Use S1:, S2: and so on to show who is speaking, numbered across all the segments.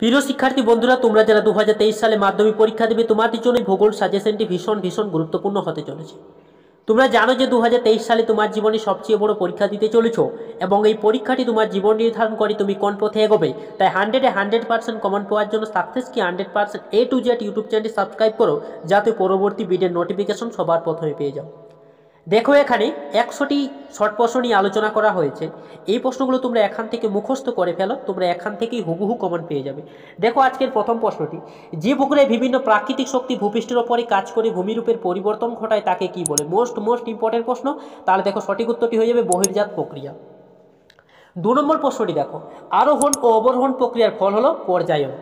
S1: প্রিয় শিক্ষার্থী বন্ধুরা, তোমরা যারা 2023 সালে মাধ্যমিক পরীক্ষা দেবে, তোমাদের জন্য ভূগোল সাজেশনটি ভীষণ ভীষণ গুরুত্বপূর্ণ হতে চলেছে। তোমরা জানো যে 2023 সালে তোমার জীবনে সবচেয়ে বড় পরীক্ষা দিতে চলেছো এবং এই পরীক্ষাটি তোমার জীবন নির্ধারণ করে তুমি কোন পথে এগোবে। তাই 100% কমন পাওয়ার জন্য সাকসেস কি 100% A to Z ইউটিউব চ্যানেলটি সাবস্ক্রাইব করো, যাতে পরবর্তী ভিডিওর নোটিফিকেশন সবার প্রথমে পেয়ে যাও। দেখো, এখানে 100টি শর্ট প্রশ্ন নিয়ে আলোচনা করা হয়েছে। এই প্রশ্নগুলো তোমরা এখান থেকে মুখস্থ করে ফেলো, তোমরা এখান থেকেই হুবহু কমন পেয়ে যাবে। দেখো, আজকের প্রথম প্রশ্নটি, যে পুকুরে বিভিন্ন প্রাকৃতিক শক্তি ভূপৃষ্ঠের ওপরে কাজ করে ভূমিরূপের পরিবর্তন ঘটায় তাকে কি বলে? মোস্ট ইম্পর্টেন্ট প্রশ্ন। তাহলে দেখো, সঠিক উত্তরটি হয়ে যাবে বহির্জাত প্রক্রিয়া। 2 নম্বর প্রশ্নটি দেখো, আরোহণ ও অবরোহণ প্রক্রিয়ার ফল হলো পর্যায়ন।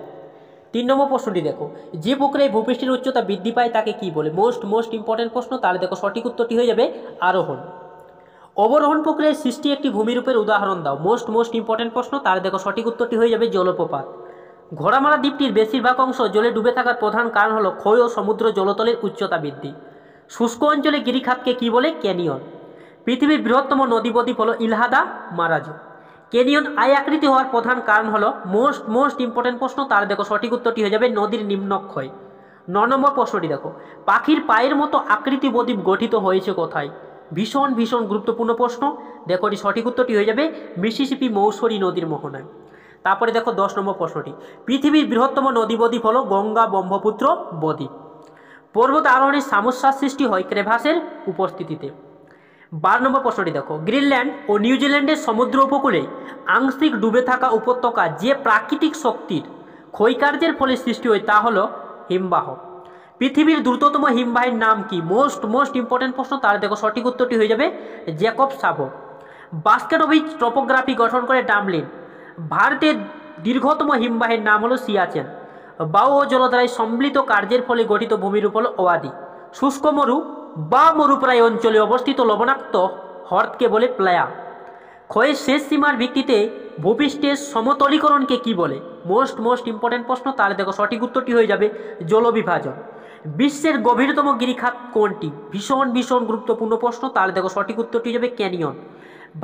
S1: 3 নম্বর প্রশ্নটি দেখো, যে প্রক্রিয়ায় ভূপৃষ্ঠের উচ্চতা বৃদ্ধি পায় তাকে কি বলে? মোস্ট ইম্পর্টেন্ট প্রশ্ন। তাহলে দেখো, সঠিক উত্তরটি হয়ে যাবে আরোহণ। অবরোহণ প্রক্রিয়ায় সৃষ্টি একটি ভূমিরূপের উদাহরণ দাও। মোস্ট ইম্পর্টেন্ট প্রশ্ন। তাহলে দেখো, সঠিক উত্তরটি হয়ে যাবে জলপ্রপাত। ঘোড়ামারা দ্বীপটির বেশিরভাগ অংশ জলে ডুবে থাকার প্রধান কারণ হলো ক্ষয় ও সমুদ্র জলতলের উচ্চতা বৃদ্ধি। শুষ্ক অঞ্চলে গিরিখাতকে কি বলে? ক্যানিয়ন। পৃথিবীর বৃহত্তম নদী বদ্বীপ হলো ইলহাদা মারাজু। ক্যানিয়ন আয় আকৃতি হওয়ার প্রধান কারণ হলো মোস্ট ইম্পর্টেন্ট প্রশ্ন। তাহলে দেখো, সঠিক উত্তরটি হয়ে যাবে নদীর নিম্নক্ষয়। 9 নম্বর প্রশ্নটি দেখো, পাখির পায়ের মতো আকৃতি বদ্বীপ গঠিত হয়েছে কোথায়? ভীষণ গুরুত্বপূর্ণ প্রশ্ন। দেখো, এটি সঠিক উত্তরটি হয়ে যাবে মিসিসিপি মৌসুমী নদীর মোহনায়। তারপরে দেখো 10 নম্বর প্রশ্নটি, পৃথিবীর বৃহত্তম নদী বদ্বীপ হলো গঙ্গা ব্রহ্মপুত্র বদ্বীপ। পর্বত আরোহণের সমস্যার সৃষ্টি হয় ক্রেভাসের উপস্থিতিতে। 12 নম্বর প্রশ্নটি দেখো, গ্রিনল্যান্ড ও নিউজিল্যান্ডের সমুদ্র উপকূলে আংশিক ডুবে থাকা উপত্যকা যে প্রাকৃতিক শক্তির ক্ষয়কার্যের ফলে সৃষ্টি হয় তা হলো হিমবাহ। পৃথিবীর দ্রুততম হিমবাহের নাম কি? মোস্ট ইম্পর্টেন্ট প্রশ্ন। তাহলে দেখো, সঠিক উত্তরটি হয়ে যাবে জ্যাকব সাভো। বাস্কেটভিচ টপোগ্রাফি গঠন করে ডামলিন। ভারতের দীর্ঘতম হিমবাহের নাম হলো সিয়াচেন। বায়ু ও জলধারায় সম্মিলিত কার্যের ফলে গঠিত ভূমিরূপ হলো ওয়াদি। শুষ্ক মরু বা মরুপ্রায় অঞ্চলে অবস্থিত লবণাক্ত হ্রদকে বলে প্লায়া। ক্ষয়ের শেষ সীমার ভিত্তিতে ভূপৃষ্ঠের সমতলীকরণকে কি বলে? মোস্ট ইম্পর্টেন্ট প্রশ্ন। তাহলে দেখো, সঠিক উত্তরটি হয়ে যাবে জলবিভাজন। বিশ্বের গভীরতম গিরিখাত কোনটি? ভীষণ গুরুত্বপূর্ণ প্রশ্ন। তাহলে দেখো, সঠিক উত্তরটি হয়ে যাবে ক্যানিয়ন।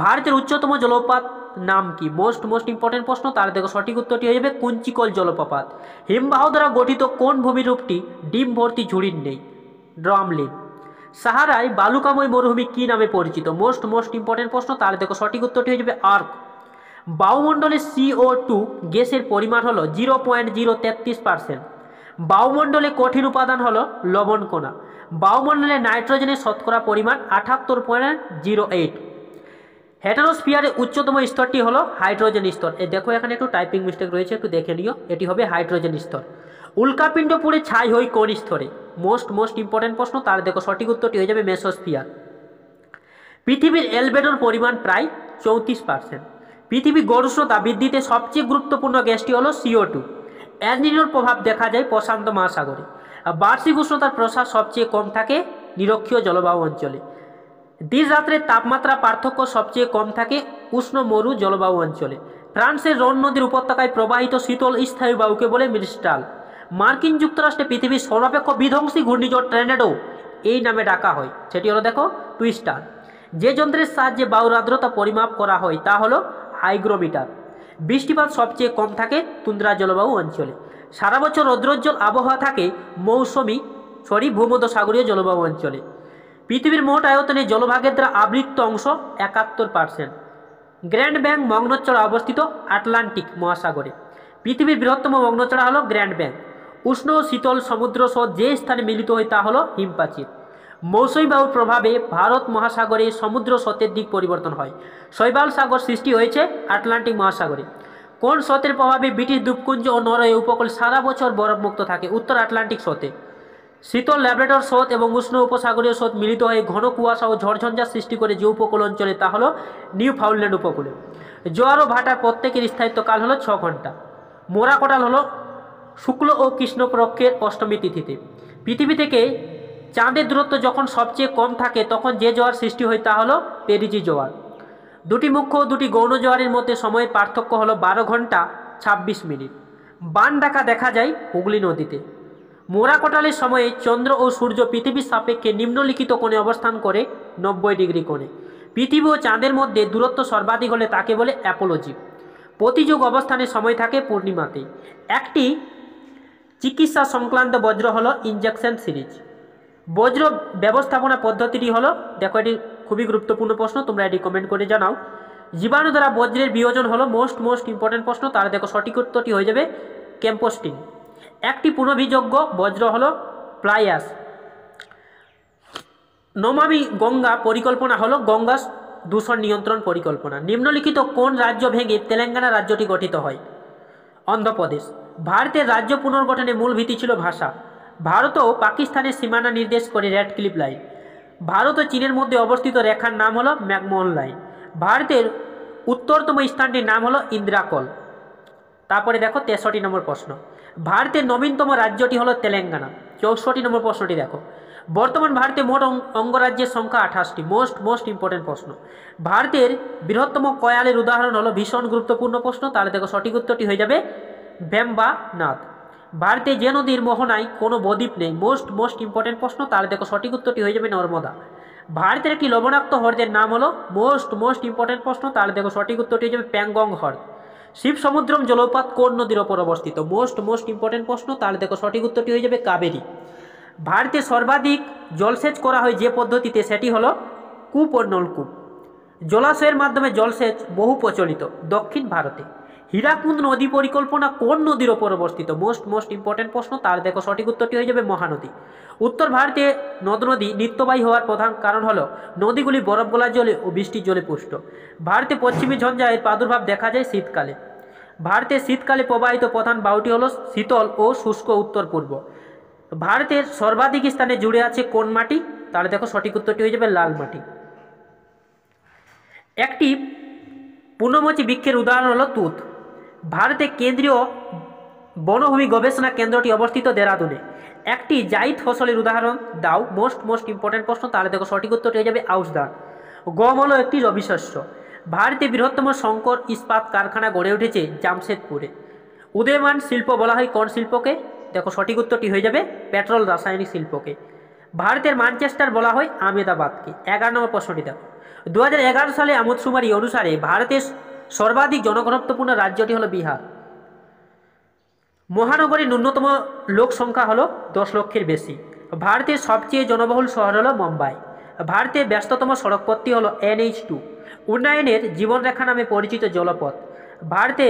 S1: ভারতের উচ্চতম জলপ্রপাত নাম কি? মোস্ট ইম্পর্টেন্ট প্রশ্ন। তাহলে দেখো, সঠিক উত্তরটি হয়ে যাবে কুঞ্চিকল জলপ্রপাত। হিমবাহ দ্বারা গঠিত কোন ভূমিরূপটি ডিম ভর্তি ঝুড়ির নেই? ড্রামলিন। সাহারায় বালুকাময় মরুভূমি কি নামে পরিচিত? মোস্ট ইম্পর্টেন্ট প্রশ্ন। তাহলে দেখো, সঠিক উত্তরটি হয়ে যাবে আর্ক। বায়ুমণ্ডলে CO2 গ্যাসের পরিমাণ হলো 0.033%। বায়ুমণ্ডলে কঠিন উপাদান হলো লবণকণা। বায়ুমণ্ডলে নাইট্রোজেনের শতকরা পরিমাণ 78.08। হেটেরোস্ফিয়ারের উচ্চতম স্তরটি হলো হাইড্রোজেন স্তর। দেখো, এখানে একটু টাইপিং মিস্টেক রয়েছে, একটু দেখে নিও। এটি হবে হাইড্রোজেন স্তর। উল্কাপিণ্ড পুড়ে ছাই হয় কোন স্তরে? মোস্ট ইম্পর্টেন্ট প্রশ্ন। তাহলে দেখো, সঠিক উত্তরটি হয়ে যাবে মেসোস্ফিয়ার। পৃথিবীর অ্যালবেডোর পরিমাণ প্রায় 34%। পৃথিবীর গড় উষ্ণতা বৃদ্ধিতে সবচেয়ে গুরুত্বপূর্ণ গ্যাসটি হলো CO2। এলনিনোর প্রভাব দেখা যায় প্রশান্ত মহাসাগরে। বার্ষিক উষ্ণতার প্রসার সবচেয়ে কম থাকে নিরক্ষীয় জলবায়ু অঞ্চলে। দিন রাত্রের তাপমাত্রা পার্থক্য সবচেয়ে কম থাকে উষ্ণ মরু জলবায়ু অঞ্চলে। ফ্রান্সের রন নদীর উপত্যকায় প্রবাহিত শীতল স্থায়ী বায়ুকে বলে মিস্ট্রাল। মার্কিন যুক্তরাষ্ট্রে পৃথিবীর সর্বাপেক্ষ বিধ্বংসী ঘূর্ণিঝড় টর্নেডো এই নামে ডাকা হয়, সেটি হলো দেখো টুইস্টার। যে যন্ত্রের সাহায্যে বায়ুর আর্দ্রতা পরিমাপ করা হয় তা হলো হাইগ্রোমিটার। বৃষ্টিপাত সবচেয়ে কম থাকে তুন্দ্রা জলবায়ু অঞ্চলে। সারা বছর রৌদ্রোজ্জ্বল আবহাওয়া থাকে ভূমধ্যসাগরীয় জলবায়ু অঞ্চলে। পৃথিবীর মোট আয়তনে জলভাগের দ্বারা আবৃত অংশ 71%। গ্র্যান্ড ব্যাংক মগ্নচড়া অবস্থিত আটলান্টিক মহাসাগরে। পৃথিবীর বৃহত্তম মগ্নচড়া হলো গ্র্যান্ড ব্যাংক। উষ্ণ ও শীতল সমুদ্র স্রোত যে স্থানে মিলিত হয় তা হলো হিমপ্রাচীর। মৌসুমী বায়ুর প্রভাবে ভারত মহাসাগরে সমুদ্র স্রোতের দিক পরিবর্তন হয়। শৈবাল সাগর সৃষ্টি হয়েছে আটলান্টিক মহাসাগরে। কোন স্রোতের প্রভাবে ব্রিটিশ দ্বীপপুঞ্জ ও নরওয়ে উপকূল সারা বছর বরফমুক্ত থাকে? উত্তর আটলান্টিক স্রোতে। শীতল ল্যাব্রাডর স্রোত এবং উষ্ণ উপসাগরীয় স্রোত মিলিত হয়ে ঘন কুয়াশা ও ঝড়ঝঞ্ঝার সৃষ্টি করে যে উপকূল অঞ্চলে তা হলো নিউ ফাউন্ডল্যান্ড উপকূলে। জোয়ার ও ভাটার প্রত্যেকের স্থায়িত্বকাল হলো 6 ঘন্টা। মোরা কোটাল হলো শুক্ল ও কৃষ্ণপক্ষের অষ্টমী তিথিতে। পৃথিবী থেকে চাঁদের দূরত্ব যখন সবচেয়ে কম থাকে তখন যে জোয়ার সৃষ্টি হয় তা হলো পেরিজি জোয়ার। দুটি মুখ্য ও দুটি গৌণ জোয়ারের মধ্যে সময়ের পার্থক্য হলো 12 ঘন্টা 26 মিনিট। বান ডাকা দেখা যায় হুগলি নদীতে। মোরা কোটালের সময়ে চন্দ্র ও সূর্য পৃথিবীর সাপেক্ষে নিম্নলিখিত কোণে অবস্থান করে 90 ডিগ্রি কোণে। পৃথিবী ও চাঁদের মধ্যে দূরত্ব সর্বাধিক হলে তাকে বলে অ্যাপোলজি। প্রতিযোগ অবস্থানের সময় থাকে পূর্ণিমাতে। একটি চিকিৎসা সংক্রান্ত বজ্র হলো ইনজেকশন সিরিজ। বজ্র ব্যবস্থাপনা পদ্ধতিটি হলো, দেখো এটি খুবই গুরুত্বপূর্ণ প্রশ্ন, তোমরা এটি কমেন্ট করে জানাও। জীবাণু দ্বারা বজ্রের বিয়োজন হলো মোস্ট ইম্পর্টেন্ট প্রশ্ন, তার দেখো সঠিক উত্তরটি হয়ে যাবে ক্যাম্পোস্টিং। একটি পুনর্বিযোগ্য বজ্র হলো প্লায়াস। নমামি গঙ্গা পরিকল্পনা হলো গঙ্গা দূষণ নিয়ন্ত্রণ পরিকল্পনা। নিম্নলিখিত কোন রাজ্য ভেঙে তেলেঙ্গানা রাজ্যটি গঠিত হয়? অন্ধ্রপ্রদেশ। ভারতের রাজ্য পুনর্গঠনের মূল ভিত্তি ছিল ভাষা। ভারত ও পাকিস্তানের সীমানা নির্দেশ করে রেড ক্লিফ লাইন। ভারত ও চীনের মধ্যে অবস্থিত রেখার নাম হলো ম্যাকমোহন লাইন। ভারতের উত্তরতম স্থানটির নাম হলো ইন্দিরাকল। তারপরে দেখো 63 নম্বর প্রশ্ন, ভারতের নবীনতম রাজ্যটি হলো তেলেঙ্গানা। 64 নম্বর প্রশ্নটি দেখো, বর্তমান ভারতে মোট অঙ্গরাজ্যের সংখ্যা 28টি। মোস্ট ইম্পর্টেন্ট প্রশ্ন। ভারতের বৃহত্তম কয়ালের উদাহরণ হলো, ভীষণ গুরুত্বপূর্ণ প্রশ্ন, তাহলে দেখো সঠিক উত্তরটি হয়ে যাবে ভেম্বানাথ। ভারতে যে নদীর মোহনায় কোনো বদ্বীপ নেই? মোস্ট ইম্পর্টেন্ট প্রশ্ন, তাহলে দেখো সঠিক উত্তরটি হয়ে যাবে নর্মদা। ভারতের একটি লবণাক্ত হ্রদের নাম হলো, মোস্ট ইম্পর্টেন্ট প্রশ্ন, তাহলে দেখো সঠিক উত্তরটি হয়ে যাবে প্যাংগং হ্রদ। শিব সমুদ্রম জলপ্রপাত কোন নদীর ওপর অবস্থিত? মোস্ট ইম্পর্টেন্ট প্রশ্ন, তাহলে দেখো সঠিক উত্তরটি হয়ে যাবে কাবেরী। ভারতে সর্বাধিক জলসেচ করা হয় যে পদ্ধতিতে, সেটি হলো কূপ ও নলকূপ। জলাশয়ের মাধ্যমে জলসেচ বহু প্রচলিত দক্ষিণ ভারতে। হীরাকুন্দ নদী পরিকল্পনা কোন নদীর ওপর অবস্থিত? মোস্ট ইম্পর্টেন্ট প্রশ্ন, তার দেখো সঠিক উত্তরটি হয়ে যাবে মহানদী। উত্তর ভারতে নদ নদী নিত্যবাহী হওয়ার প্রধান কারণ হলো নদীগুলি বরফ গলা জলে ও বৃষ্টির জলে পুষ্ট। ভারতে পশ্চিমী ঝঞ্ঝা এর প্রাদুর্ভাব দেখা যায় শীতকালে। ভারতে শীতকালে প্রবাহিত প্রধান বায়ুটি হলো শীতল ও শুষ্ক উত্তর পূর্ব। ভারতের সর্বাধিক স্থানে জুড়ে আছে কোন মাটি? তাহলে দেখো সঠিক উত্তরটি হয়ে যাবে লাল মাটি। একটি পূর্ণমোচী বৃক্ষের উদাহরণ হলো তুঁত। ভারতে কেন্দ্রীয় বনভূমি গবেষণা কেন্দ্রটি অবস্থিত দেরাদুনে। একটি জায়িদ ফসলের উদাহরণ দাও। মোস্ট ইম্পর্টেন্ট প্রশ্ন, তাহলে দেখো সঠিক উত্তরটি হয়ে যাবে আউশ ধান। গম হলো একটি রবি শস্য। ভারতে বৃহত্তম শঙ্কর ইস্পাত কারখানা গড়ে উঠেছে জামশেদপুরে। উদীয়মান শিল্প বলা হয় কোন শিল্পকে? দেখো সঠিক উত্তরটি হয়ে যাবে পেট্রোল রাসায়নিক শিল্পকে। ভারতের ম্যানচেস্টার বলা হয় আহমেদাবাদকে। 11 নম্বর প্রশ্নটি দেখো, 2011 সালে আমোদশুমারি অনুসারে ভারতের সর্বাধিক জনঘনত্বপূর্ণ রাজ্যটি হলো বিহার। মহানগরীর ন্যূনতম লোক সংখ্যা হলো 10 লক্ষের বেশি। ভারতের সবচেয়ে জনবহুল শহর হলো মুম্বাই। ভারতের ব্যস্ততম সড়কপথটি হলো NH2। উন্নয়নের জীবনরেখা নামে পরিচিত জলপথ। ভারতে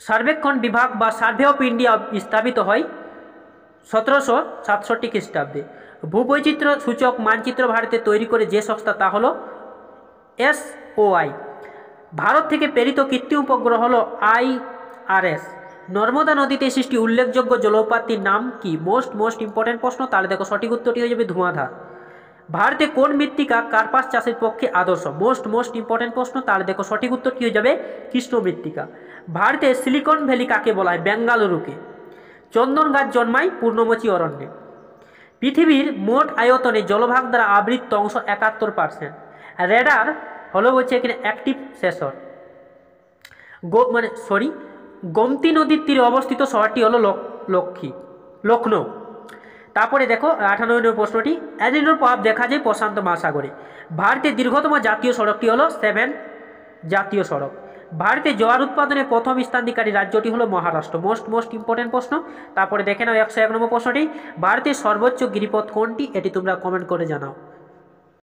S1: সর্বেক্ষণ বিভাগ বা সার্ভে অফ ইন্ডিয়া স্থাপিত হয় 1767 খ্রিস্টাব্দে। ভূবৈচিত্র্য সূচক মানচিত্র ভারতে তৈরি করে যে সংস্থা, তা হলো SOI। ভারত থেকে প্রেরিত কৃত্রিম উপগ্রহ হলো IRS। নর্মদা নদীতে সৃষ্টি উল্লেখযোগ্য জলপ্রপাতটির নাম কি? মোস্ট ইম্পর্টেন্ট প্রশ্ন, তাহলে দেখো সঠিক উত্তরটি হয়ে যাবে ধোঁয়াধার। ভারতে কোন মৃত্তিকা কার্পাস চাষের পক্ষে আদর্শ? মোস্ট ইম্পর্টেন্ট প্রশ্ন, তাহলে দেখো সঠিক উত্তরটি হয়ে যাবে কৃষ্ণ মৃত্তিকা। ভারতে সিলিকন ভ্যালি কাকে বলা হয়? বেঙ্গালুরুকে। চন্দন গাছ জন্মায় পূর্ণমোচী অরণ্যে। পৃথিবীর মোট আয়তনে জলভাগ দ্বারা আবৃত অংশ 71%। রেডার হলো হচ্ছে এখানে অ্যাক্টিভ সেন্সর। গোমতী নদীর তীরে অবস্থিত শহরটি হলো লখনৌ। তারপরে দেখো 98 নম্বর প্রশ্নটি, এলিনোর প্রভাব দেখা যায় প্রশান্ত মহাসাগরে। ভারতের দীর্ঘতম জাতীয় সড়কটি হলো 7 জাতীয় সড়ক। ভারতে জোয়ার উৎপাদনে প্রথম স্থানাধিকারী রাজ্যটি হলো মহারাষ্ট্র। মোস্ট ইম্পর্টেন্ট প্রশ্ন। তারপরে দেখে নাও 101 নম্বর প্রশ্নটি, ভারতের সর্বোচ্চ গিরিপথ কোনটি? এটি তোমরা কমেন্ট করে জানাও।